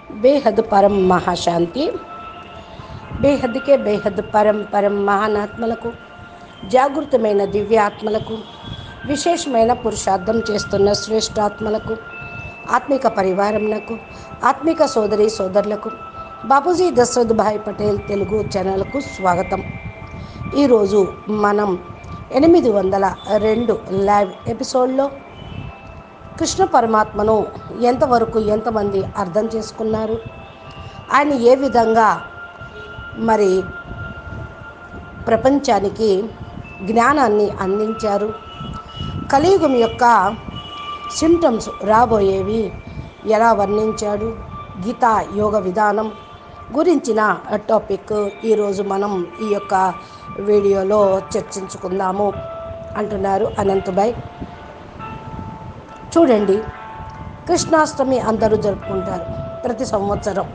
బేహద్ పరం మహాశాంతి. బేహద్కే బేహద్ పరం పరం మహానాత్మలకు, జాగృతమైన దివ్యాత్మలకు, విశేషమైన పురుషార్థం చేస్తున్న శ్రేష్ఠాత్మలకు, ఆత్మిక పరివారంకు, ఆత్మిక సోదరి సోదరులకు బాపూజీ దశరథ్ భాయ్ పటేల్ తెలుగు ఛానల్కు స్వాగతం. ఈరోజు మనం 802 లైవ్ ఎపిసోడ్లో కృష్ణ పరమాత్మను ఎంతమంది అర్థం చేసుకున్నారు, ఆయన ఏ విధంగా మరి ప్రపంచానికి జ్ఞానాన్ని అందించారు, కలియుగం యొక్క సింటమ్స్ రాబోయేవి ఎలా వర్ణించాడు, గీతా యోగ విధానం గురించిన టాపిక్ ఈరోజు మనం ఈ యొక్క వీడియోలో చర్చించుకుందాము అంటున్నారు అనంతభాయ్. చూడండి, కృష్ణాష్టమి అందరూ జరుపుకుంటారు ప్రతి సంవత్సరం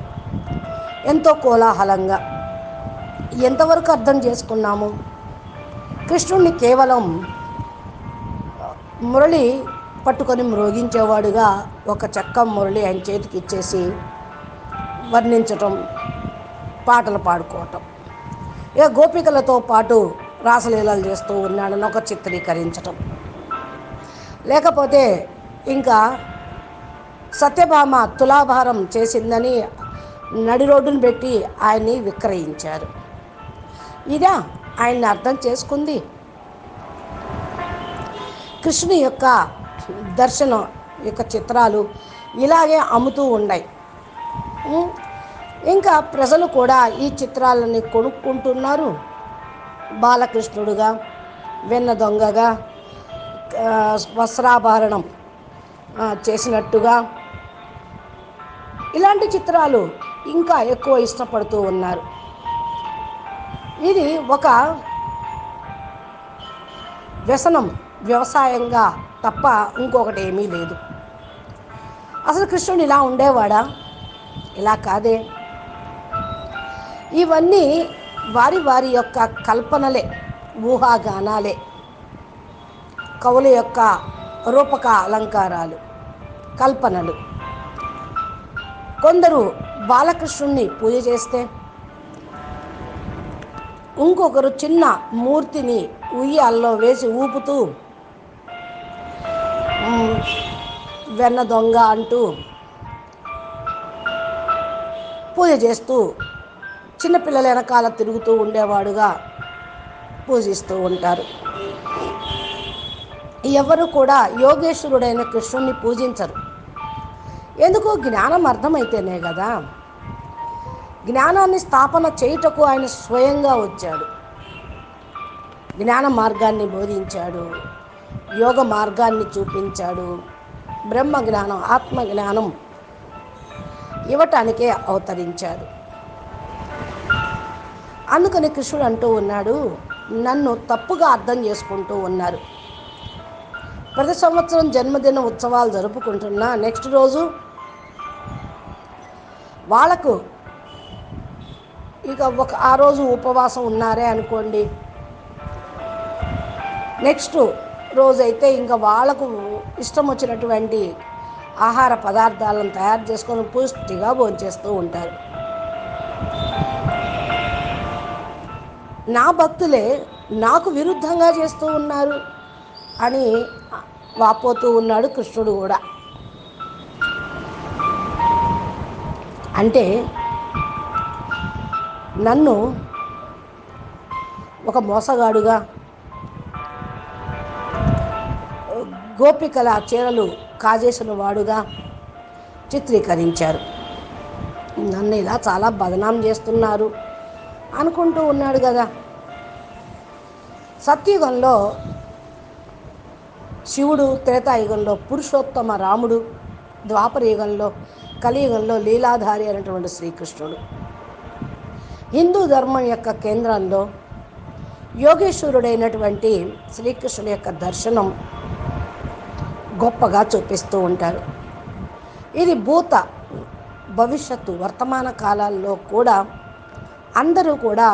ఎంతో కోలాహలంగా. ఎంతవరకు అర్థం చేసుకున్నాము? కృష్ణుడిని కేవలం మురళి పట్టుకొని మ్రోగించేవాడుగా ఒక చెక్క మురళి ఆయన చేతికి ఇచ్చేసి వర్ణించటం, పాటలు పాడుకోవటం, ఇక గోపికలతో పాటు రాసలీలలు చేస్తూ ఉన్నాడని ఒక చిత్రీకరించటం, లేకపోతే ఇంకా సత్యభామ తులాభారం చేసిందని నడి రోడ్డును పెట్టి ఆయన్ని విక్రయించారు. ఇదా ఆయన్ని అర్థం చేసుకుంది? కృష్ణుని యొక్క దర్శనం యొక్క చిత్రాలు ఇలాగే అమ్ముతూ ఉన్నాయి. ఇంకా ప్రజలు కూడా ఈ చిత్రాలని కొనుక్కుంటున్నారు. బాలకృష్ణుడుగా, వెన్న దొంగగా, వస్త్రాభరణం చేసినట్టుగా ఇలాంటి చిత్రాలు ఇంకా ఎక్కువ ఇష్టపడుతూ ఉన్నారు. ఇది ఒక వ్యసనం, వ్యవసాయంగా తప్ప ఇంకొకటి ఏమీ లేదు. అసలు కృష్ణుడు ఇలా ఉండేవాడా? ఇలా కాదే. ఇవన్నీ వారి వారి యొక్క కల్పనలే, ఊహాగానాలే, కవుల యొక్క రూపక అలంకారాలు, కల్పనలు. కొందరు బాలకృష్ణుణ్ణి పూజ చేస్తే, ఇంకొకరు చిన్న మూర్తిని ఉయ్యాల్లో వేసి ఊపుతూ వెన్న దొంగ అంటూ పూజ చేస్తూ చిన్నపిల్లల వెనకాల తిరుగుతూ ఉండేవాడుగా పూజిస్తూ ఉంటారు. ఎవరు కూడా యోగేశ్వరుడైన కృష్ణుణ్ణి పూజించరు. ఎందుకు? జ్ఞానం అర్థమైతేనే కదా. జ్ఞానాన్ని స్థాపన చేయుటకు ఆయన స్వయంగా వచ్చాడు. జ్ఞాన మార్గాన్ని బోధించాడు, యోగ మార్గాన్ని చూపించాడు, బ్రహ్మ జ్ఞానం, ఆత్మ జ్ఞానం ఇవ్వటానికే అవతరించాడు. అందుకని కృష్ణుడు అంటూ ఉన్నాడు, నన్ను తప్పుగా అర్థం చేసుకుంటూ ఉన్నారు. ప్రతి సంవత్సరం జన్మదిన ఉత్సవాలు జరుపుకుంటున్నా నెక్స్ట్ రోజు వాళ్ళకు ఇక ఆ రోజు ఉపవాసం ఉన్నారే అనుకోండి, నెక్స్ట్ రోజైతే ఇంకా వాళ్ళకు ఇష్టం వచ్చినటువంటి ఆహార పదార్థాలను తయారు చేసుకొని పుష్టిగా భోంచేస్తూ ఉంటారు. నా భక్తులే నాకు విరుద్ధంగా చేస్తూ ఉన్నారు అని వాపోతూ ఉన్నాడు కృష్ణుడు కూడా. అంటే నన్ను ఒక మోసగాడుగా, గోపికల చీరలు కాజేసిన వాడుగా చిత్రీకరించారు. నన్ను ఇలా చాలా బదనాం చేస్తున్నారు అనుకుంటూ ఉన్నాడు కదా. సత్యుగంలో శివుడు, త్రేతాయుగంలో పురుషోత్తమ రాముడు, ద్వాపర యుగంలో, కలియుగంలో లీలాధారి అయినటువంటి శ్రీకృష్ణుడు. హిందూ ధర్మం యొక్క కేంద్రంలో యోగేశ్వరుడైనటువంటి శ్రీకృష్ణుడి యొక్క దర్శనం గొప్పగా చూపిస్తూ ఉంటారు. ఇది భూత, భవిష్యత్తు, వర్తమాన కాలాల్లో కూడా అందరూ కూడా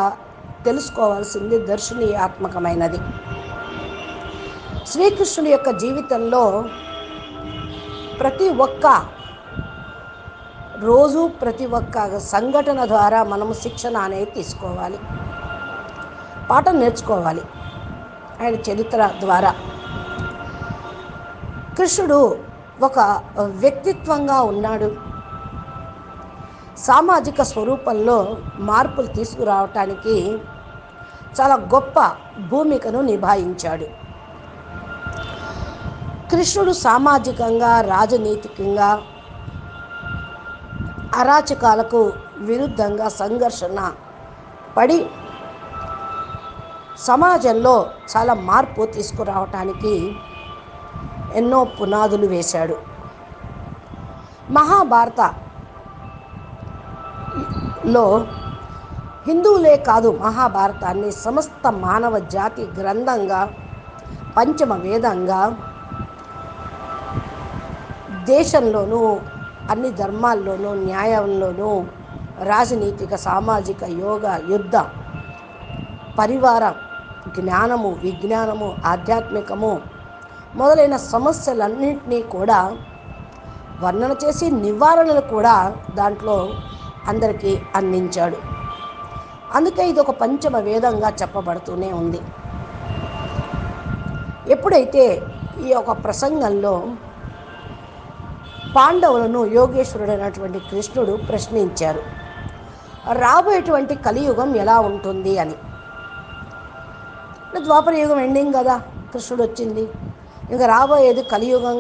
తెలుసుకోవాల్సింది దర్శనీయాత్మకమైనది. శ్రీకృష్ణుడి యొక్క జీవితంలో ప్రతి ఒక్క రోజు ప్రతి ఒక్క సంఘటన ద్వారా మనము శిక్షణ అనేది తీసుకోవాలి, పాఠం నేర్చుకోవాలి. ఆయన చరిత్ర ద్వారా కృష్ణుడు ఒక వ్యక్తిత్వంగా ఉన్నాడు. సామాజిక స్వరూపంలో మార్పులు తీసుకురావటానికి చాలా గొప్ప భూమికను నిభాయించాడు. కృష్ణుడు సామాజికంగా, రాజనీతికంగా అరాచకాలకు విరుద్ధంగా సంఘర్షణ పడి సమాజంలో చాలా మార్పు తీసుకురావటానికి ఎన్నో పునాదులు వేశాడు. మహాభారతలో హిందువులే కాదు, మహాభారతాన్ని సమస్త మానవ జాతి గ్రంథంగా, పంచమ వేదంగా దేశంలోనూ అన్ని ధర్మాల్లోనూ, న్యాయంలోనూ, రాజనీతిక, సామాజిక, యోగ, యుద్ధ, పరివార, జ్ఞానము, విజ్ఞానము, ఆధ్యాత్మికము మొదలైన సమస్యలన్నింటినీ కూడా వర్ణన చేసి నివారణలు కూడా దాంట్లో అందరికీ అందించాడు. అందుకే ఇది ఒక పంచమ వేదంగా చెప్పబడుతూనే ఉంది. ఎప్పుడైతే ఈ యొక్క ప్రసంగంలో పాండవులను యోగేశ్వరుడైనటువంటి కృష్ణుడు ప్రశ్నించారు, రాబోయేటువంటి కలియుగం ఎలా ఉంటుంది అని. ద్వాపర యుగం ఎండింగ్ కదా, కృష్ణుడు వచ్చింది, ఇంకా రాబోయేది కలియుగం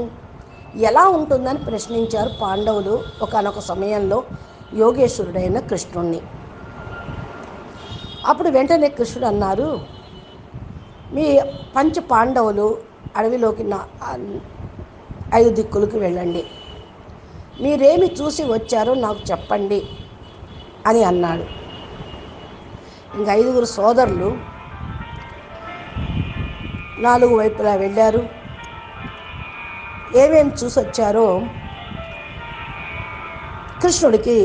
ఎలా ఉంటుందని ప్రశ్నించారు పాండవులు ఒకానొక సమయంలో యోగేశ్వరుడైన కృష్ణుణ్ణి. అప్పుడు వెంటనే కృష్ణుడు అన్నారు, మీ పంచ పాండవులు అడవిలోకి 5 దిక్కులకు వెళ్ళండి, మీరేమి చూసి వచ్చారో నాకు చెప్పండి అని అన్నాడు. ఇంకా 5 సోదరులు 4 వైపులా వెళ్ళారు. ఏమేమి చూసి వచ్చారో కృష్ణుడికి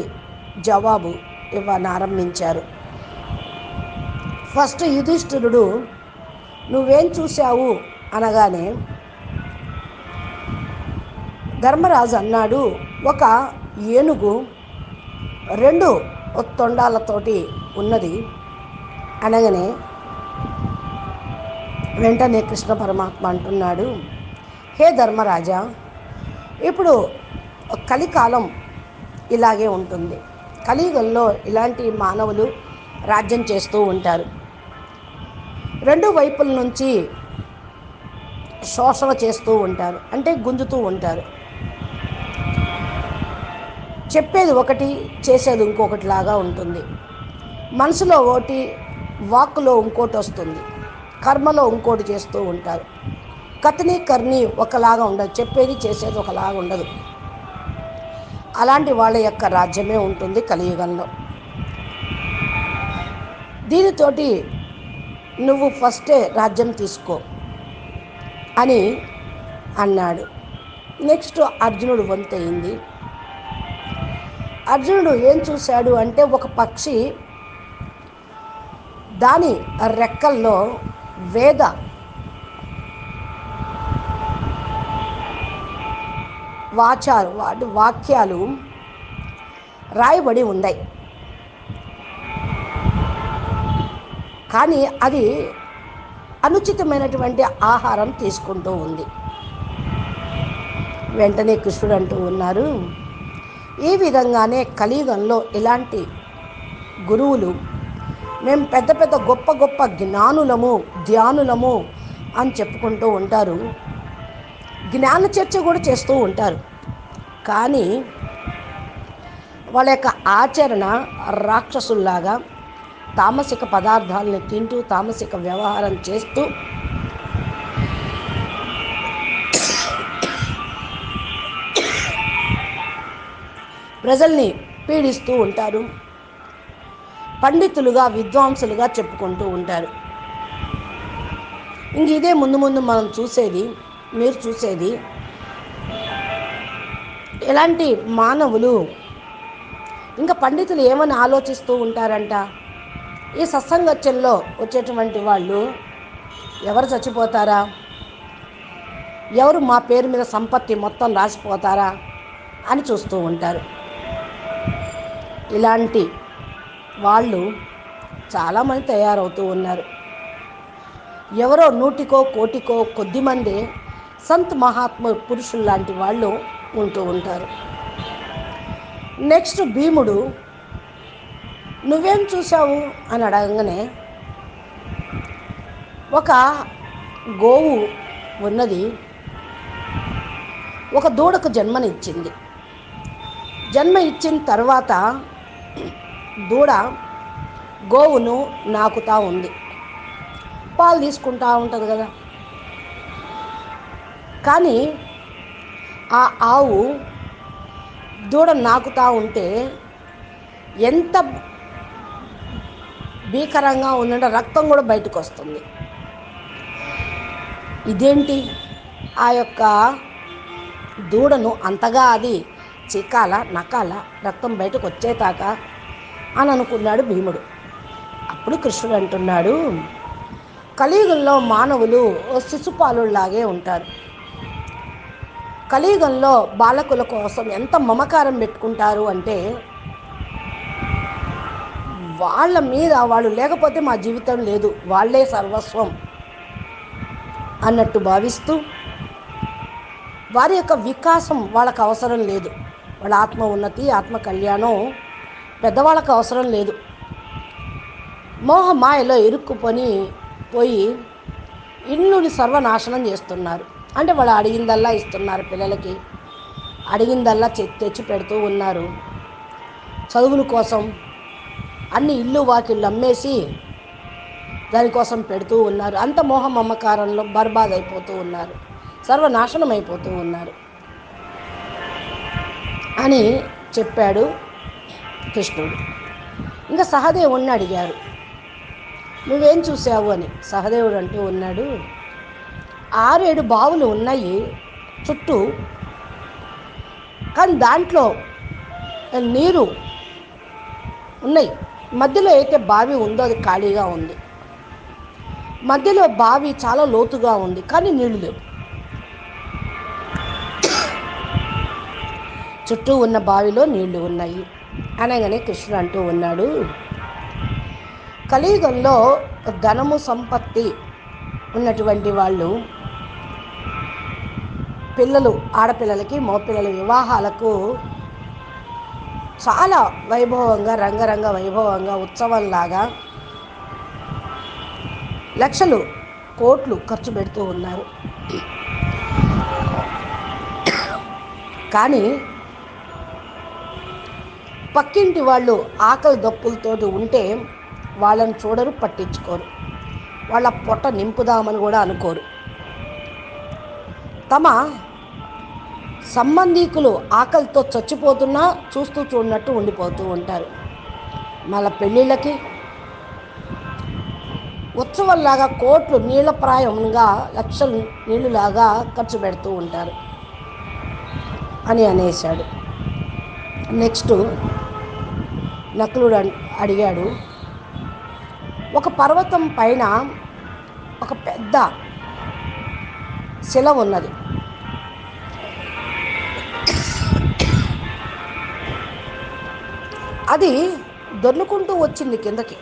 జవాబు ఇవ్వనారంభించారు. ఫస్ట్ యుధిష్ఠిరుడు నువ్వేం చూశావు అనగానే ధర్మరాజు అన్నాడు, ఒక ఏనుగు 2 తొండాలతోటి ఉన్నది అనగానే వెంటనే కృష్ణ పరమాత్మ అంటున్నాడు, హే ధర్మరాజా, ఇప్పుడు కలికాలం ఇలాగే ఉంటుంది. కలియుగంలో ఇలాంటి మానవులు రాజ్యం చేస్తూ ఉంటారు. 2 వైపుల నుంచి శోషణ చేస్తూ ఉంటారు, అంటే గుంజుతూ ఉంటారు. చెప్పేది ఒకటి, చేసేది ఇంకొకటి లాగా ఉంటుంది. మనసులో ఒకటి, వాక్కులో ఇంకోటి వస్తుంది, కర్మలో ఇంకోటి చేస్తూ ఉంటారు. కథని కర్ని ఒకలాగా ఉండదు, చెప్పేది చేసేది ఒకలాగా ఉండదు. అలాంటి వాళ్ళ యొక్క రాజ్యమే ఉంటుంది కలియుగంలో. దీనితోటి నువ్వు ఫస్టే రాజ్యం తీసుకో అని అన్నాడు. నెక్స్ట్ అర్జునుడు వంతయింది. అర్జునుడు ఏం చూశాడు అంటే, ఒక పక్షి దాని రెక్కల్లో వేద వాక్యాలు రాయబడి ఉన్నాయి. కానీ అది అనుచితమైనటువంటి ఆహారం తీసుకుంటూ ఉంది. వెంటనే కృష్ణుడు అంటూ ఉన్నారు, ఈ విధంగానే కలియుగంలో ఇలాంటి గురువులు, మేము పెద్ద పెద్ద గొప్ప గొప్ప జ్ఞానులము, ధ్యానులము అని చెప్పుకుంటూ ఉంటారు. జ్ఞాన చర్చ కూడా చేస్తూ ఉంటారు. కానీ వాళ్ళ యొక్క ఆచరణ రాక్షసుల్లాగా తామసిక పదార్థాలను తింటూ, తామసిక వ్యవహారం చేస్తూ ప్రజల్ని పీడిస్తూ ఉంటారు. పండితులుగా, విద్వాంసులుగా చెప్పుకుంటూ ఉంటారు. ఇంక ఇదే ముందు ముందు మనం చూసేది, మీరు చూసేది. ఎలాంటి మానవులు ఇంకా పండితులు ఏమని ఆలోచిస్తూ ఉంటారంట, ఈ సత్సంగత్యంలో వచ్చేటువంటి వాళ్ళు ఎవరు చచ్చిపోతారా, ఎవరు మా పేరు మీద సంపత్తి మొత్తం రాసిపోతారా అని చూస్తూ ఉంటారు. ఇలాంటి వాళ్ళు చాలామంది తయారవుతూ ఉన్నారు. ఎవరో నూటికో కోటికో కొద్దిమంది సంత్ మహాత్మ పురుషులు లాంటి వాళ్ళు ఉంటూ ఉంటారు. నెక్స్ట్ భీముడు నువ్వేం చూసావు అని అడగగానే ఒక గోవు ఉన్నది, ఒక దూడకు జన్మనిచ్చింది. జన్మ ఇచ్చిన తర్వాత దూడ గోవును నాకుతా ఉంది, పాలు తీసుకుంటూ ఉంటుంది కదా. కానీ ఆ ఆవు దూడ నాకుతూ ఉంటే ఎంత భీకరంగా ఉందంటే రక్తం కూడా బయటకు వస్తుంది. ఇదేంటి, ఆ యొక్క దూడను అంతగా అది చికాల నకాల రక్తం బయటకు వచ్చేదాక అని అనుకున్నాడు భీముడు. అప్పుడు కృష్ణుడు అంటున్నాడు, కలియుగంలో మానవులు శిశుపాలులాగే ఉంటారు. కలియుగంలో బాలకుల కోసం ఎంత మమకారం పెట్టుకుంటారు అంటే, వాళ్ళ మీద వాళ్ళు లేకపోతే మా జీవితం లేదు, వాళ్ళే సర్వస్వం అన్నట్టు భావిస్తూ వారి యొక్క వికాసం వాళ్ళకు అవసరం లేదు. వాళ్ళ ఆత్మ ఉన్నతి, ఆత్మ కళ్యాణం పెద్దవాళ్ళకు అవసరం లేదు. మోహమాయలో ఇరుక్కుపోయి ఇల్లుని సర్వనాశనం చేస్తున్నారు. అంటే వాళ్ళు అడిగిందల్లా ఇస్తున్నారు, పిల్లలకి అడిగిందల్లా తెచ్చి పెడుతూ ఉన్నారు. చదువుల కోసం అన్ని ఇల్లు వాకిళ్ళు అమ్మేసి దానికోసం పెడుతూ ఉన్నారు. అంత మోహ మమకారంలో బర్బాద్ అయిపోతూ ఉన్నారు, సర్వనాశనం అయిపోతూ ఉన్నారు అని చెప్పాడు కృష్ణుడు. ఇంకా సహదేవుణ్ణి అడిగారు, నువ్వేం చూసావు అని. సహదేవుడు అంటూ ఉన్నాడు, 6-7 బావులు ఉన్నాయి చుట్టూ, కానీ దాంట్లో నీరు ఉన్నాయి. మధ్యలో అయితే బావి ఉందో అది ఖాళీగా ఉంది. మధ్యలో బావి చాలా లోతుగా ఉంది, కానీ నీళ్లు లేవు. చుట్టూ ఉన్న బావిలో నీళ్లు ఉన్నాయి అనగానే కృష్ణుడు అంటూ ఉన్నాడు, కలియుగంలో ధనము సంపత్తి ఉన్నటువంటి వాళ్ళు పిల్లలు, ఆడపిల్లలకి మగపిల్లల వివాహాలకు చాలా వైభవంగా, రంగరంగ వైభవంగా, ఉత్సవంలాగా లక్షలు కోట్లు ఖర్చు పెడుతూ ఉన్నారు. కానీ పక్కింటి వాళ్ళు ఆకలి దప్పులతోటి ఉంటే వాళ్ళని చూడరు, పట్టించుకోరు. వాళ్ళ పొట్ట నింపుదామని కూడా అనుకోరు. తమ సంబంధీకులు ఆకలితో చచ్చిపోతున్నా చూస్తూ చూడనట్టు ఉండిపోతూ ఉంటారు. మళ్ళీ పెళ్ళిళ్ళకి ఉత్సవంలాగా కోట్లు నీళ్ళప్రాయంగా లక్షలు నీళ్ళులాగా ఖర్చు పెడుతూ ఉంటారు అని అనేశాడు. నెక్స్ట్ నకులుడు అడిగాడు, ఒక పర్వతం పైన ఒక పెద్ద శిల ఉన్నది. అది దొర్లుకుంటూ వచ్చింది కిందకి.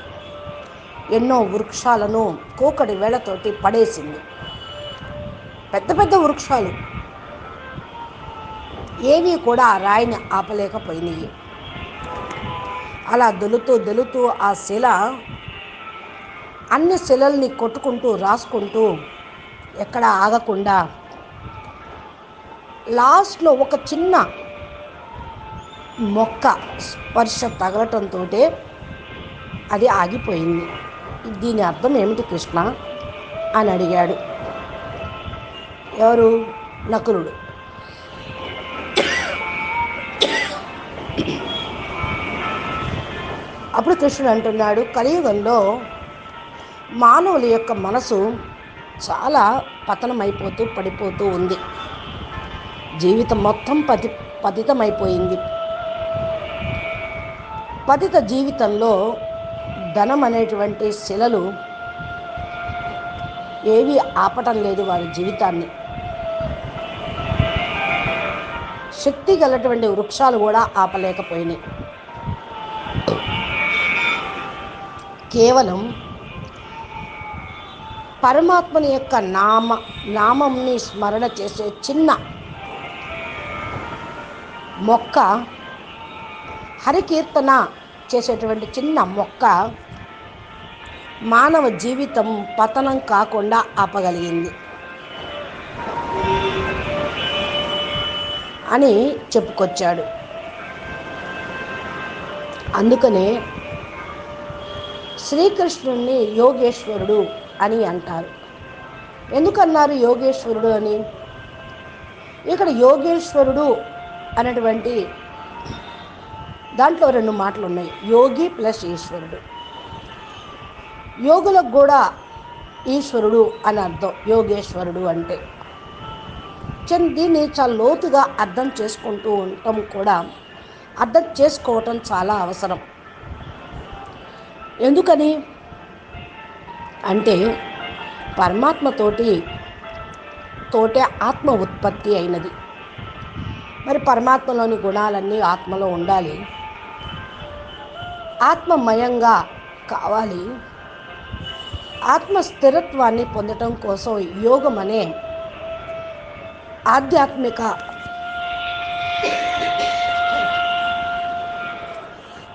ఎన్నో వృక్షాలను కోకడి వేళతోటి పడేసింది. పెద్ద పెద్ద వృక్షాలు ఏవి కూడా ఆ రాయిని ఆపలేకపోయినాయి. అలా దొలుతూ ఆ శిల అన్ని శిలల్ని కొట్టుకుంటూ రాసుకుంటూ ఎక్కడ ఆగకుండా లాస్ట్లో ఒక చిన్న మొక్క స్పర్శ తగలటంతో అది ఆగిపోయింది. దీని అర్థం ఏమిటి కృష్ణ అని అడిగాడు. ఎవరు? నకులుడు. అప్పుడు కృష్ణుడు అంటున్నాడు, కలియుగంలో మానవుల యొక్క మనసు చాలా పతనమైపోతూ పడిపోతూ ఉంది. జీవితం మొత్తం పతితమైపోయింది. పతిత జీవితంలో ధనం అనేటువంటి శిలలు ఏవి ఆపటం లేదు వారి జీవితాన్ని. శక్తి గలటువంటి వృక్షాలు కూడా ఆపలేకపోయినాయి. కేవలం పరమాత్మని యొక్క నామంని స్మరణ చేసే చిన్న మొక్క, హరికీర్తన చేసేటువంటి చిన్న మొక్క మానవ జీవితం పతనం కాకుండా ఆపగలిగింది అని చెప్పుకొచ్చాడు. అందుకనే శ్రీకృష్ణుణ్ణి యోగేశ్వరుడు అని అంటారు. ఎందుకన్నారు యోగేశ్వరుడు అని? ఇక్కడ యోగేశ్వరుడు అనేటువంటి దాంట్లో రెండు మాటలు ఉన్నాయి, యోగి ప్లస్ ఈశ్వరుడు. యోగులకు కూడా ఈశ్వరుడు అని అర్థం యోగేశ్వరుడు అంటే. దీన్ని చాలా లోతుగా అర్థం చేసుకుంటూ ఉండటం కూడా, అర్థం చేసుకోవటం చాలా అవసరం. ఎందుకని అంటే పరమాత్మతోటే ఆత్మ ఉత్పత్తి అయినది. మరి పరమాత్మలోని గుణాలన్నీ ఆత్మలో ఉండాలి, ఆత్మమయంగా కావాలి. ఆత్మ స్థిరత్వాన్ని పొందటం కోసం యోగం అనే ఆధ్యాత్మిక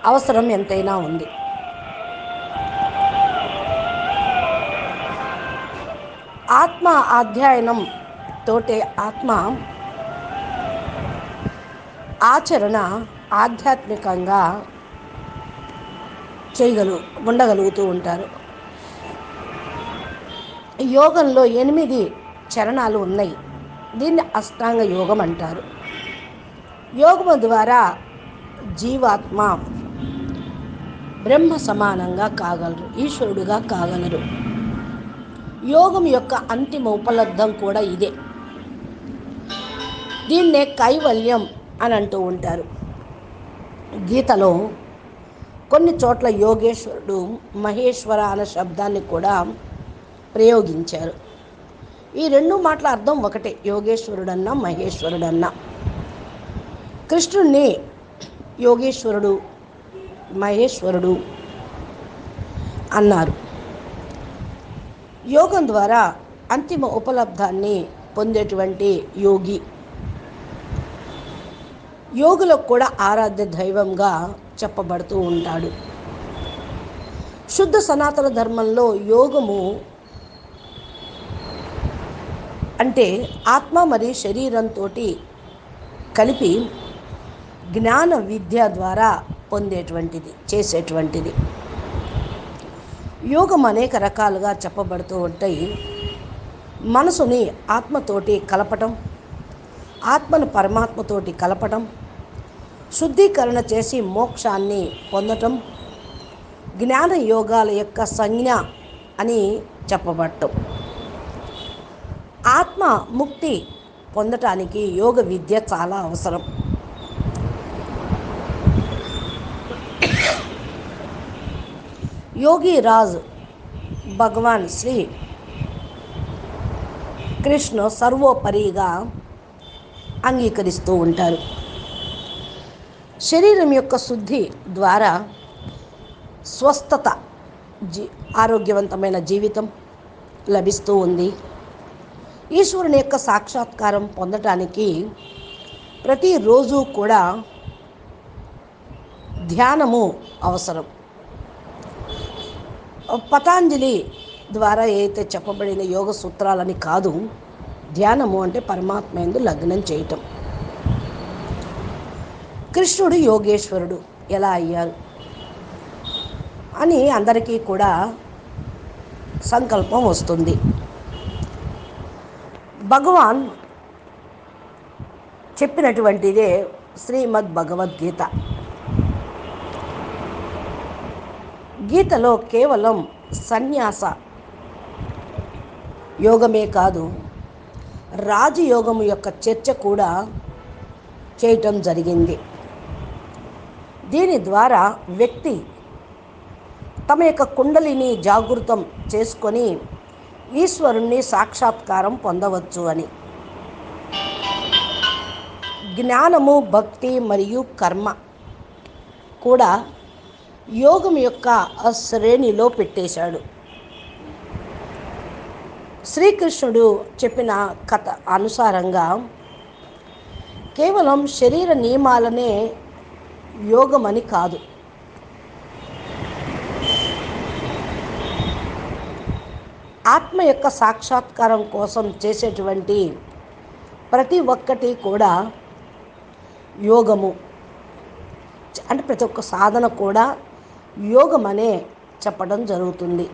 అవసరం ఎంతైనా ఉంది. ఆత్మ అధ్యయనం తోటే ఆత్మ ఆచరణ ఆధ్యాత్మికంగా ఉండగలుగుతూ ఉంటారు. యోగంలో 8 చరణాలు ఉన్నాయి. దీన్ని అష్టాంగ యోగం అంటారు. యోగము ద్వారా జీవాత్మ బ్రహ్మ సమానంగా కాగలరు, ఈశ్వరుడుగా కాగలరు. యోగం యొక్క అంతిమ ఉపలబ్ధం కూడా ఇదే. దీన్నే కైవల్యం అని అంటూ ఉంటారు. గీతలో కొన్ని చోట్ల యోగేశ్వరుడు, మహేశ్వర అనే శబ్దాన్ని కూడా ప్రయోగించారు. ఈ రెండు మాటల అర్థం ఒకటే, యోగేశ్వరుడన్నా మహేశ్వరుడన్నా. కృష్ణుణ్ణి యోగేశ్వరుడు, మహేశ్వరుడు అన్నారు. యోగం ద్వారా అంతిమ ఉపలబ్ధాన్ని పొందేటువంటి యోగి, యోగులకు కూడా ఆరాధ్య దైవంగా చెప్పబడుతూ ఉంటాడు. శుద్ధ సనాతన ధర్మంలో యోగము అంటే ఆత్మ మరియు శరీరంతో కలిపి జ్ఞాన విద్య ద్వారా పొందేటువంటిది, చేసేటువంటిది. యోగం అనేక రకాలుగా చెప్పబడుతూ ఉంటాయి. మనసుని ఆత్మతోటి కలపటం, ఆత్మను పరమాత్మతోటి కలపటం, శుద్ధీకరణ చేసి మోక్షాన్ని పొందటం, జ్ఞాన యోగాల యొక్క సంజ్ఞ అని చెప్పబడటం. ఆత్మ ముక్తి పొందటానికి యోగ విద్య చాలా అవసరం. యోగి రాజు భగవాన్ శ్రీ కృష్ణ సర్వోపరిగా అంగీకరిస్తూ ఉంటారు. శరీరం యొక్క శుద్ధి ద్వారా స్వస్థత, ఆరోగ్యవంతమైన జీవితం లభిస్తూ ఉంది. ఈశ్వరుని యొక్క సాక్షాత్కారం పొందటానికి ప్రతిరోజు కూడా ధ్యానము అవసరం. పతాంజలి ద్వారా ఏదైతే చెప్పబడిన యోగ సూత్రాలని కాదు, ధ్యానము అంటే పరమాత్మ యందు లగ్నం చేయటం. కృష్ణుడు యోగేశ్వరుడు ఎలా అయ్యారు అని అందరికీ కూడా సంకల్పం వస్తుంది. భగవాన్ చెప్పినటువంటిదే శ్రీమద్ భగవద్గీత. గీతలో కేవలం సన్యాస యోగమే కాదు, రాజయోగము యొక్క చర్చ కూడా చేయటం జరిగింది. దీని ద్వారా వ్యక్తి తమ యొక్క కుండలిని జాగృతం చేసుకొని ఈశ్వరుణ్ణి సాక్షాత్కారం పొందవచ్చు అని. జ్ఞానము, భక్తి మరియు కర్మ కూడా యోగం యొక్క శ్రేణిలో పెట్టేశాడు. శ్రీకృష్ణుడు చెప్పిన కథ అనుసారంగా కేవలం శరీర నియమాలనే యోగమని కాదు, ఆత్మ యొక్క సాక్షాత్కారం కోసం చేసేటువంటి ప్రతి ఒక్కటి కూడా యోగము. అంటే ప్రతి ఒక్క సాధన కూడా యోగమనే చెప్పడం జరుగుతుంది.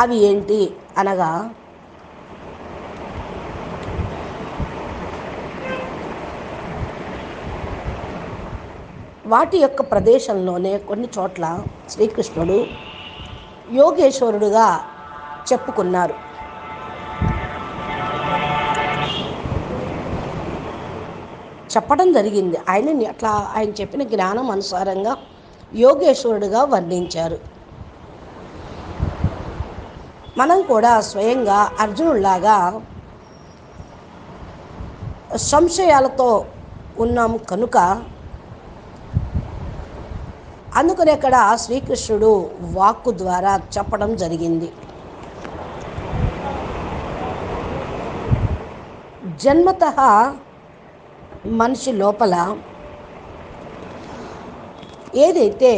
అవి ఏంటి అనగా వాటి యొక్క ప్రదేశంలోనే కొన్ని చోట్ల శ్రీకృష్ణుడు యోగేశ్వరుడుగా చెప్పుకున్నారు. చెప్పడం జరిగింది. ఆయనని అట్లా ఆయన చెప్పిన జ్ఞానం అనుసారంగా యోగేశ్వరుడుగా వర్ణించారు. మనం కూడా స్వయంగా అర్జునుడిలాగా సంశయాలతో ఉన్నాం కనుక అందుకని అక్కడ శ్రీకృష్ణుడు వాక్కు ద్వారా చెప్పడం జరిగింది. జన్మతః మనిషి లోపల ఏదైతే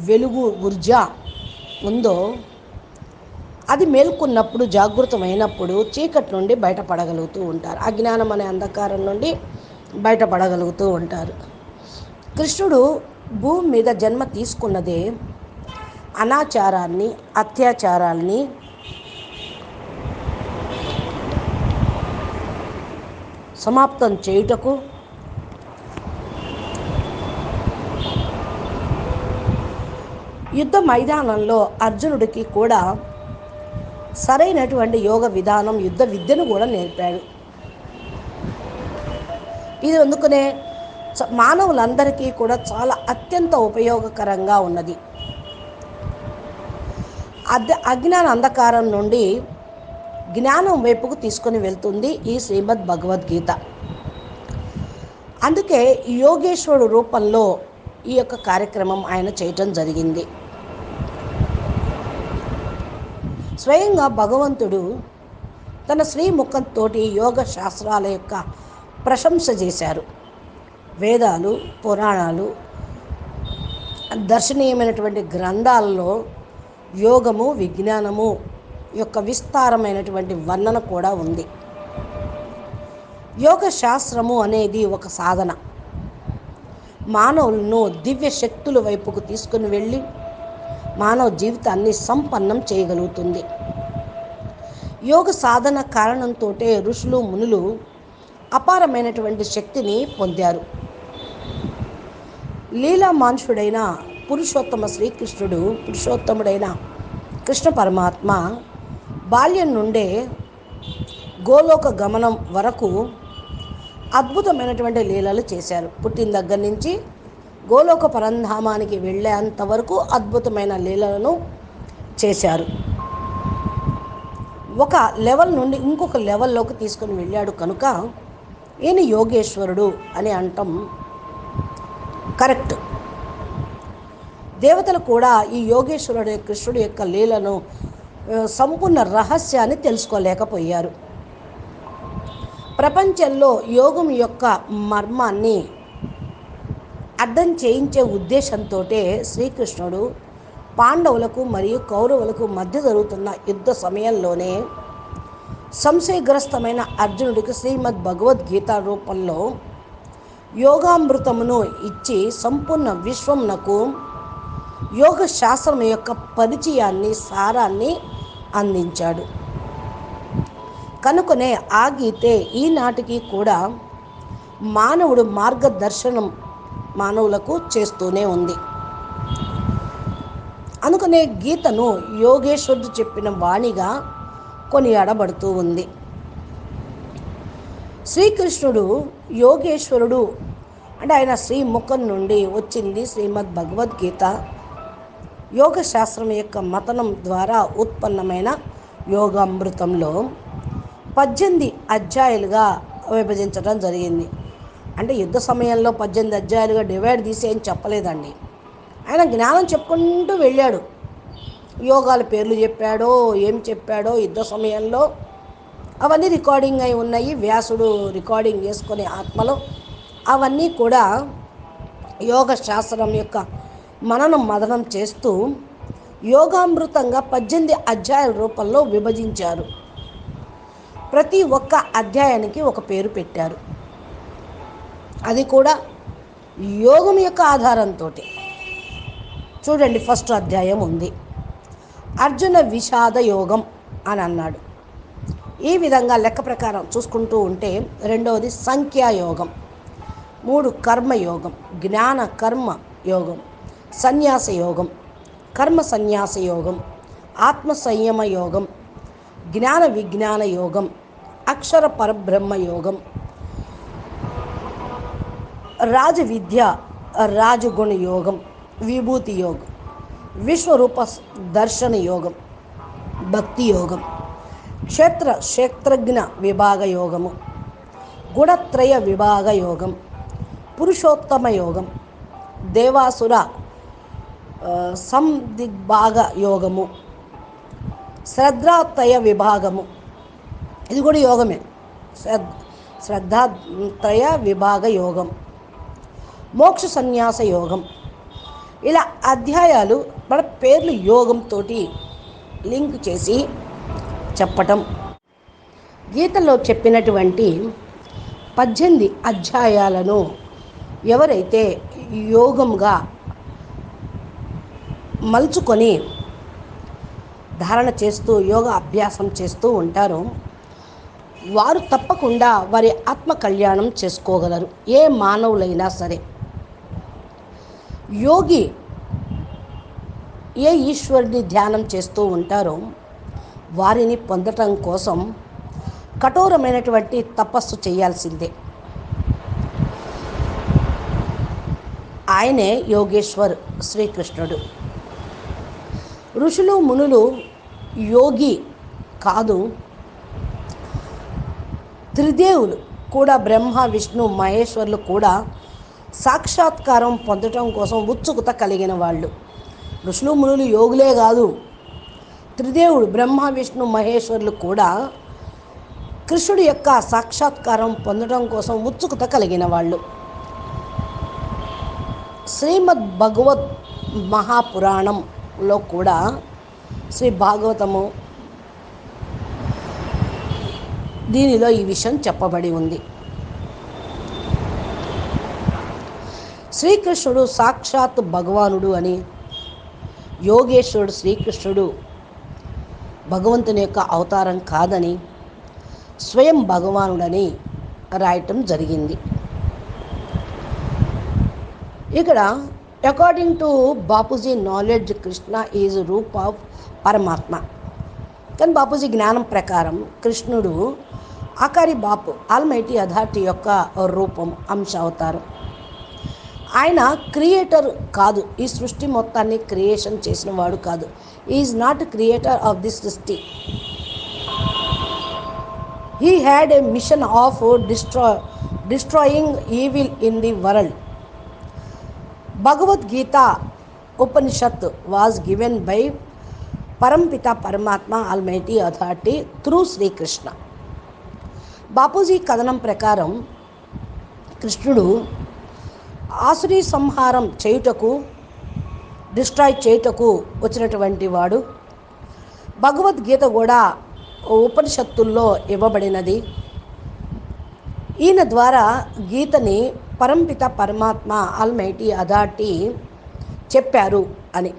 వెలుగు ఊర్జా ఉందో అది మేల్కొన్నప్పుడు, జాగృతమైనప్పుడు చీకటి నుండి బయటపడగలుగుతూ ఉంటారు. అజ్ఞానం అనే అంధకారం నుండి బయటపడగలుగుతూ ఉంటారు. కృష్ణుడు భూమి మీద జన్మ తీసుకున్నదే అనాచారాన్ని, అత్యాచారాల్ని, సమాప్తం చేయుటకు, యుద్ధ మైదానంలో అర్జునుడికి కూడా సరైనటువంటి యోగ విధానం, యుద్ధ విద్యను కూడా నేర్పాడు. ఇది అందుకనే మానవులందరికీ కూడా చాలా అత్యంత ఉపయోగకరంగా ఉన్నది. అజ్ఞాన అంధకారం నుండి జ్ఞానం వైపుకు తీసుకొని వెళ్తుంది ఈ శ్రీమద్ భగవద్గీత. అందుకే యోగేశ్వరుడు రూపంలో ఈ యొక్క కార్యక్రమం ఆయన చేయటం జరిగింది. స్వయంగా భగవంతుడు తన శ్రీముఖంతో యోగ శాస్త్రాల యొక్క ప్రశంస చేశారు. వేదాలు, పురాణాలు, దర్శనీయమైనటువంటి గ్రంథాలలో యోగము, విజ్ఞానము యొక్క విస్తారమైనటువంటి వర్ణన కూడా ఉంది. యోగ శాస్త్రము అనేది ఒక సాధన, మానవులను దివ్య శక్తుల వైపుకు తీసుకుని వెళ్ళి మానవ జీవితాన్ని సంపన్నం చేయగలుగుతుంది. యోగ సాధన కారణంతో ఋషులు, మునులు అపారమైనటువంటి శక్తిని పొందారు. లీలామానుషుడైన పురుషోత్తమ శ్రీకృష్ణుడు, పురుషోత్తముడైన కృష్ణ పరమాత్మ బాల్యం నుండే గోలోక గమనం వరకు అద్భుతమైనటువంటి లీలలు చేశారు. పుట్టిన దగ్గర నుంచి గోలోక పరంధామానికి వెళ్ళేంత వరకు అద్భుతమైన లీలలను చేశారు. ఒక లెవెల్ నుండి ఇంకొక లెవెల్లోకి తీసుకుని వెళ్ళాడు కనుక ఈయన యోగేశ్వరుడు అని అంటాం కరెక్ట్. దేవతలు కూడా ఈ యోగేశ్వరుడు కృష్ణుడు యొక్క లీలను సంపూర్ణ రహస్యాన్ని తెలుసుకోలేకపోయారు. ప్రపంచంలో యోగం యొక్క మర్మాన్ని అర్థం చేయించే ఉద్దేశంతో శ్రీకృష్ణుడు పాండవులకు మరియు కౌరవులకు మధ్య జరుగుతున్న యుద్ధ సమయంలోనే సంశయగ్రస్తమైన అర్జునుడికి శ్రీమద్ భగవద్గీత రూపంలో యోగామృతమును ఇచ్చి సంపూర్ణ విశ్వమునకు యోగ శాస్త్రం యొక్క పరిచయాన్ని, సారాన్ని అందించాడు. కనుకనే ఆ గీతే ఈనాటికి కూడా మానవుడు మార్గదర్శనం మానవులకు చేస్తూనే ఉంది. అందుకనే గీతను యోగేశ్వరుడు చెప్పిన వాణిగా కొనియాడబడుతూ ఉంది. శ్రీకృష్ణుడు యోగేశ్వరుడు అంటే ఆయన శ్రీముఖం నుండి వచ్చింది శ్రీమద్ భగవద్గీత. యోగ శాస్త్రం యొక్క మతనం ద్వారా ఉత్పన్నమైన యోగామృతంలో 18 అధ్యాయాలుగా విభజించడం జరిగింది. అంటే యుద్ధ సమయంలో 18 అధ్యాయాలుగా డివైడ్ తీసి ఏం చెప్పలేదండి. ఆయన జ్ఞానం చెప్పుకుంటూ వెళ్ళాడు. యోగాల పేర్లు చెప్పాడో ఏం చెప్పాడో యుద్ధ సమయంలో అవన్నీ రికార్డింగ్ అయి ఉన్నాయి. వ్యాసుడు రికార్డింగ్ చేసుకునే ఆత్మలో అవన్నీ కూడా యోగ శాస్త్రం యొక్క మననం మదనం చేస్తూ యోగామృతంగా 18 అధ్యాయాల రూపంలో విభజించారు. ప్రతి ఒక్క అధ్యాయానికి ఒక పేరు పెట్టారు. అది కూడా యోగం యొక్క ఆధారంతో. చూడండి, ఫస్ట్ అధ్యాయం ఉంది, అర్జున విషాద యోగం అని అన్నాడు. ఈ విధంగా లెక్క ప్రకారం చూసుకుంటూ ఉంటే రెండవది సంఖ్యాయోగం, 3 కర్మయోగం, జ్ఞాన కర్మ యోగం, సన్యాస యోగం, కర్మ సన్యాస యోగం, ఆత్మ సంయమ యోగం, జ్ఞాన విజ్ఞాన యోగం, అక్షర పరబ్రహ్మ యోగం, రాజ విద్య రాజగుణ యోగం, విభూతి యోగం, విశ్వరూప దర్శన యోగం, భక్తి యోగం, క్షేత్రజ్ఞ విభాగ యోగము, గుణత్రయ విభాగ యోగం, పురుషోత్తమ యోగం, దేవాసుర సందిగ్భాగ యోగము, శ్రద్ధాత్రయ విభాగము, ఇది కూడా యోగమే, శ్రద్ధాత్రయ విభాగ యోగం, మోక్ష సన్యాస యోగం. ఇలా అధ్యాయాలు మన పేర్లు యోగంతో లింక్ చేసి చెప్పటం. గీతలో చెప్పినటువంటి 18 అధ్యాయాలను ఎవరైతే యోగంగా మలుచుకొని ధారణ చేస్తూ యోగ అభ్యాసం చేస్తూ ఉంటారో వారు తప్పకుండా వారి ఆత్మ కళ్యాణం చేసుకోగలరు. ఏ మానవులైనా సరే. యోగి ఏ ఈశ్వరుని ధ్యానం చేస్తూ ఉంటారో వారిని పొందటం కోసం కఠోరమైనటువంటి తపస్సు చేయాల్సిందే. ఆయనే యోగేశ్వర్ శ్రీకృష్ణుడు. ఋషులు మునులు యోగి కాదు, త్రిదేవులు కూడా, బ్రహ్మ విష్ణు మహేశ్వరులు కూడా సాక్షాత్కారం పొందటం కోసం ఉత్సుకత కలిగిన వాళ్ళు. ఋషులు మునులు యోగులే కాదు, త్రిదేవుడు బ్రహ్మ విష్ణు మహేశ్వరులు కూడా కృష్ణుడి యొక్క సాక్షాత్కారం పొందడం కోసం ఉత్సుకత కలిగిన వాళ్ళు. శ్రీమద్ భగవద్ మహాపురాణంలో కూడా శ్రీ భాగవతము దీనిలో ఈ విషయం చెప్పబడి ఉంది. శ్రీకృష్ణుడు సాక్షాత్ భగవానుడు అని, యోగేశ్వరుడు శ్రీకృష్ణుడు భగవంతుని యొక్క అవతారం కాదని, స్వయం భగవానుడని రాయటం జరిగింది. ఇక్కడ according to Bapuji knowledge Krishna is roop of Paramatma. కానీ బాపూజీ జ్ఞానం ప్రకారం కృష్ణుడు ఆకారి బాపు ఆల్మైటీ అథారిటీ యొక్క రూపం, అంశ అవతారం. ఆయన క్రియేటర్ కాదు, ఈ సృష్టి మొత్తాన్ని క్రియేషన్ చేసిన వాడు కాదు. Is not creator of this సృష్టి. He had a mission of destroying evil in the world. Bhagavad Gita Upanishad was given by పరంపిత పరమాత్మ almighty authority through Shri Krishna. Bapuji కథనం ప్రకారం కృష్ణుడు ఆసురీ సంహారం చేయుటకు, డిస్ట్రాయ్ చేయుటకు వచ్చినటువంటి వాడు. భగవద్గీత కూడా ఉపనిషత్తుల్లో ఇవ్వబడినది. ఈయన ద్వారా గీతని పరంపిత పరమాత్మ ఆల్మైటీ అథారిటీ చెప్పారు అని.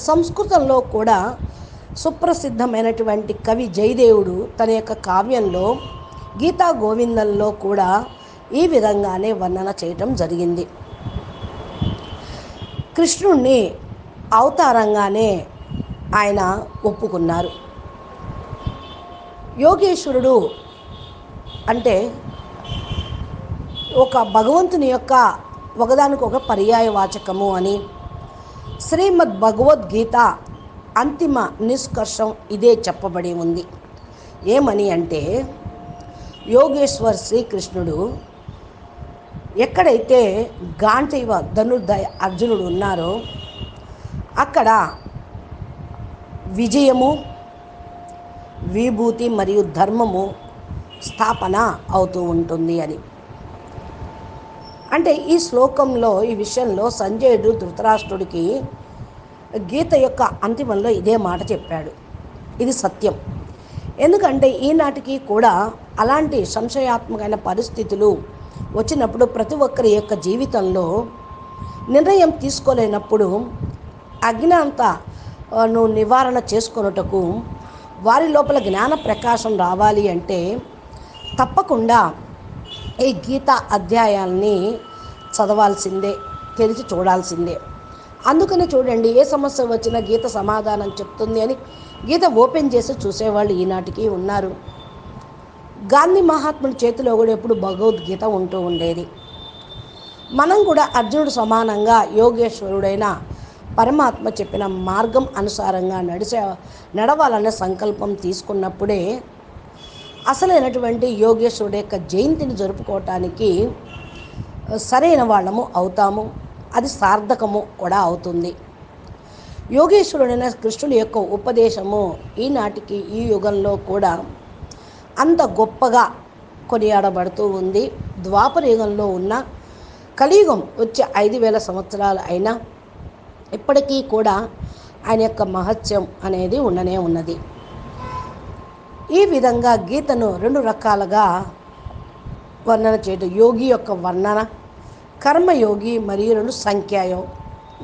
సంస్కృతంలో కూడా సుప్రసిద్ధమైనటువంటి కవి జయదేవుడు తన యొక్క కావ్యంలో గీతా గోవిందంలో కూడా ఈ విధంగానే వర్ణన చేయటం జరిగింది. కృష్ణుణ్ణి అవతారంగానే ఆయన ఒప్పుకున్నారు. యోగేశ్వరుడు అంటే ఒక భగవంతుని యొక్క ఒకదానికొక పర్యాయవాచకము అని శ్రీమద్ భగవద్గీత అంతిమ నిష్కర్షం ఇదే చెప్పబడి ఉంది. ఏమని అంటే యోగేశ్వర్ శ్రీకృష్ణుడు ఎక్కడైతే గాంధీవ ధనుర్ధయ అర్జునుడు ఉన్నారో అక్కడ విజయము, విభూతి మరియు ధర్మము స్థాపన అవుతూ ఉంటుంది అని. అంటే ఈ శ్లోకంలో, ఈ విషయంలో సంజయుడు ధృతరాష్ట్రుడికి గీత యొక్క అంతిమంలో ఇదే మాట చెప్పాడు. ఇది సత్యం. ఎందుకంటే ఈనాటికి కూడా అలాంటి సంశయాత్మకమైన పరిస్థితులు వచ్చినప్పుడు ప్రతి ఒక్కరి యొక్క జీవితంలో నిర్ణయం తీసుకోలేనప్పుడు అజ్ఞానతను నివారణ చేసుకొనుటకు, వారి లోపల జ్ఞాన ప్రకాశం రావాలి అంటే తప్పకుండా ఈ గీత అధ్యాయాల్ని చదవాల్సిందే, తెలిసి చూడాల్సిందే. అందుకని చూడండి, ఏ సమస్య వచ్చినా గీత సమాధానం చెప్తుంది అని గీత ఓపెన్ చేసి చూసేవాళ్ళు ఈనాటికి ఉన్నారు. గాంధీ మహాత్ముడి చేతిలో కూడా ఎప్పుడు భగవద్గీత ఉంటూ ఉండేది. మనం కూడా అర్జునుడు సమానంగా యోగేశ్వరుడైన పరమాత్మ చెప్పిన మార్గం అనుసారంగా నడవాలనే సంకల్పం తీసుకున్నప్పుడే అసలైనటువంటి యోగేశ్వరుడు యొక్క జయంతిని జరుపుకోవటానికి సరైన వాళ్ళము అవుతాము. అది సార్థకము కూడా అవుతుంది. యోగేశ్వరుడైన కృష్ణుడి యొక్క ఉపదేశము ఈనాటికి ఈ యుగంలో కూడా అంత గొప్పగా కొనియాడబడుతూ ఉంది. ద్వాపర యుగంలో ఉన్న కలియుగం వచ్చే 5000 సంవత్సరాలు అయినా ఇప్పటికీ కూడా ఆయన యొక్క మహత్యం అనేది ఉండనే ఉన్నది. ఈ విధంగా గీతను 2 రకాలుగా వర్ణన చేయడం, యోగి యొక్క వర్ణన, కర్మయోగి మరియు 2 సంఖ్యాయం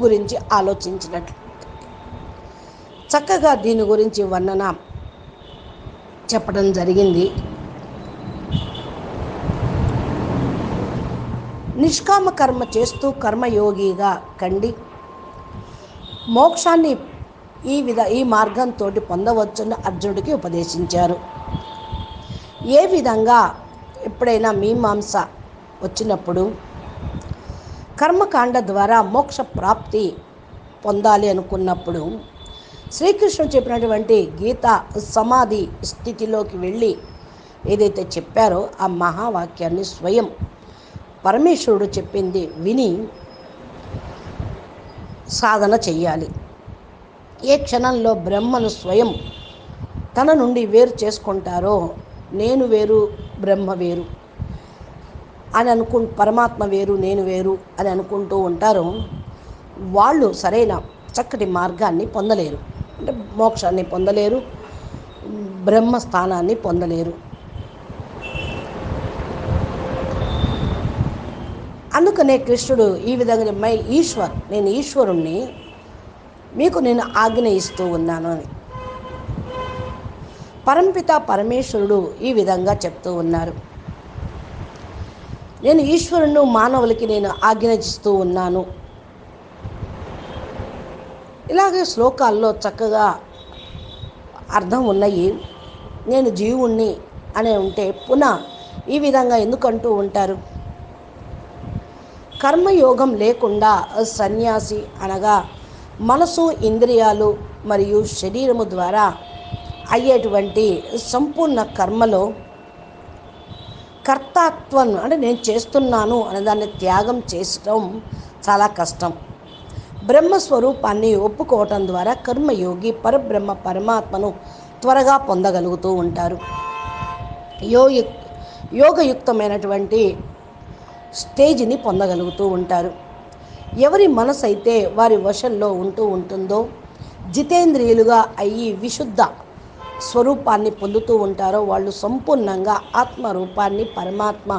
గురించి ఆలోచించినట్లు చక్కగా దీని గురించి వర్ణన చెప్పడం జరిగింది. నిష్కామ కర్మ చేస్తూ కర్మయోగిగా కండి, మోక్షాన్ని ఈ మార్గంతో పొందవచ్చని అర్జునుడికి ఉపదేశించారు. ఏ విధంగా ఎప్పుడైనా మీమాంస వచ్చినప్పుడు కర్మకాండ ద్వారా మోక్ష ప్రాప్తి పొందాలి అనుకున్నప్పుడు శ్రీకృష్ణుడు చెప్పినటువంటి గీత సమాధి స్థితిలోకి వెళ్ళి ఏదైతే చెప్పారో ఆ మహావాక్యాన్ని స్వయం పరమేశ్వరుడు చెప్పింది విని సాధన చెయ్యాలి. ఏ క్షణంలో బ్రహ్మను స్వయం తన నుండి వేరు చేసుకుంటారో, నేను వేరు బ్రహ్మ వేరు అని పరమాత్మ వేరు నేను వేరు అని అనుకుంటూ ఉంటారో వాళ్ళు సరైన చక్కటి మార్గాన్ని పొందలేరు. అంటే మోక్షాన్ని పొందలేరు, బ్రహ్మస్థానాన్ని పొందలేరు. అందుకనే కృష్ణుడు ఈ విధంగా నేను ఈశ్వరుణ్ణి, మీకు నేను ఆజ్ఞ ఇస్తూ ఉన్నాను అని పరంపిత పరమేశ్వరుడు ఈ విధంగా చెప్తూ ఉన్నారు. నేను ఈశ్వరుణ్ణి, మానవులకి నేను ఆజ్ఞిస్తూ ఉన్నాను. ఇలాగే శ్లోకాల్లో చక్కగా అర్థం ఉన్నాయి. నేను జీవుణ్ణి అని ఉంటే పునః ఈ విధంగా ఎందుకంటూ ఉంటారు? కర్మయోగం లేకుండా సన్యాసి అనగా మనసు, ఇంద్రియాలు మరియు శరీరము ద్వారా అయ్యేటువంటి సంపూర్ణ కర్మలో కర్తత్వం అంటే నేను చేస్తున్నాను అనే దాన్ని త్యాగం చేయడం చాలా కష్టం. బ్రహ్మస్వరూపాన్ని ఒప్పుకోవటం ద్వారా కర్మయోగి పరబ్రహ్మ పరమాత్మను త్వరగా పొందగలుగుతూ ఉంటారు. యోగయుక్తమైనటువంటి స్టేజ్ని పొందగలుగుతూ ఉంటారు. ఎవరి మనసు అయితే వారి వశంలో ఉంటుందో, జితేంద్రియులుగా అయ్యి విశుద్ధ స్వరూపాన్ని పొందుతూ ఉంటారో వాళ్ళు సంపూర్ణంగా ఆత్మరూపాన్ని, పరమాత్మ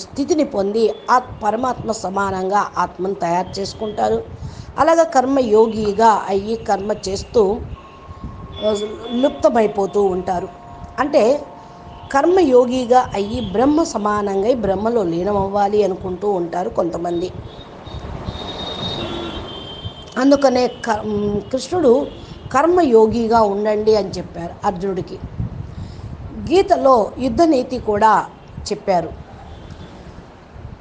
స్థితిని పొంది పరమాత్మ సమానంగా ఆత్మను తయారు చేసుకుంటారు. అలాగే కర్మయోగిగా అయ్యి కర్మ చేస్తూ లుప్తమైపోతూ ఉంటారు. అంటే కర్మయోగిగా అయ్యి బ్రహ్మ సమానంగా బ్రహ్మలో లీనమవ్వాలి అనుకుంటూ ఉంటారు కొంతమంది. అందుకనే కృష్ణుడు కర్మయోగిగా ఉండండి అని చెప్పారు అర్జునుడికి. గీతలో యుద్ధనీతి కూడా చెప్పారు.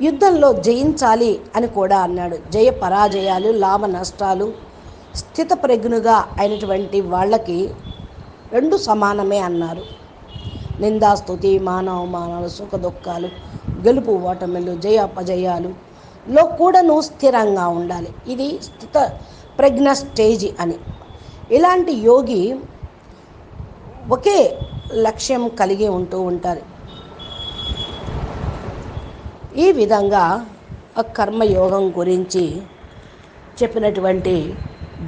యుద్ధంలో జయించాలి అని కూడా అన్నాడు. జయ పరాజయాలు, లాభ నష్టాలు స్థితప్రజ్ఞుగా అయినటువంటి వాళ్ళకి 2 సమానమే అన్నారు. నిందాస్తుతి, మానవమానాలు, సుఖ దుఃఖాలు గెలుపు ఓటమిలు జయాపజయాలులో కూడాను స్థిరంగా ఉండాలి. ఇది స్థిత ప్రజ్ఞ స్టేజ్ అని. ఇలాంటి యోగి ఒకే లక్ష్యం కలిగి ఉంటూ ఉంటారు. ఈ విధంగా కర్మయోగం గురించి చెప్పినటువంటి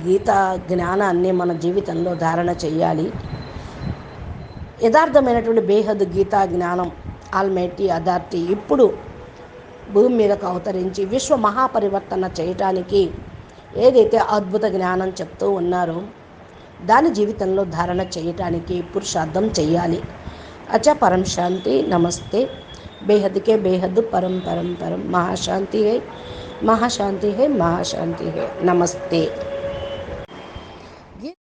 గీతా జ్ఞానాన్ని మన జీవితంలో ధారణ చేయాలి. యథార్థమైనటువంటి బేహద్ గీతా జ్ఞానం ఆల్మైటీ అథారిటీ ఇప్పుడు భూమి మీదకు అవతరించి విశ్వ మహాపరివర్తన చేయటానికి ఏదైతే అద్భుత జ్ఞానం చెప్తూ ఉన్నారో దాని జీవితంలో ధారణ చేయటానికి పురుషార్థం చేయాలి. అచ్చా పరం శాంతి. నమస్తే. बेहद के बेहद परम परम परम महाशांति है, महाशांति है, महाशांति है. नमस्ते.